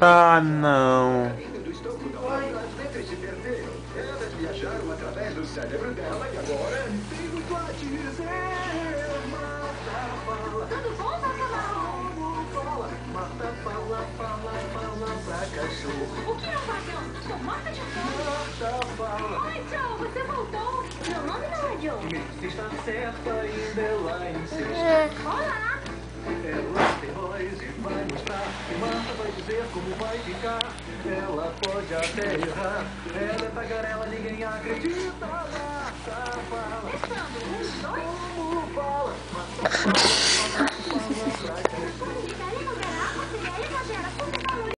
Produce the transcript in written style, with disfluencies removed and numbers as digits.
Ah, não. As letras se perderam. Elas viajaram através do cérebro dela e agora tem muito a dizer. Marta fala. Tudo bom, Bacalhau? Como fala? Marta fala, fala pra cachorro. O que é um pagão? Sou morta de fome. Marta fala. Oi, Joe, você voltou? Meu nome não é Joe. Se está certa, ainda ela insiste. Olá. Ela tem voz e vai mostrar. E Marta vai dizer como vai ficar. Ela pode até errar. Ela é tagarela, ninguém acredita. Marta fala. Testando. 1, 2. Como fala? Marta fala.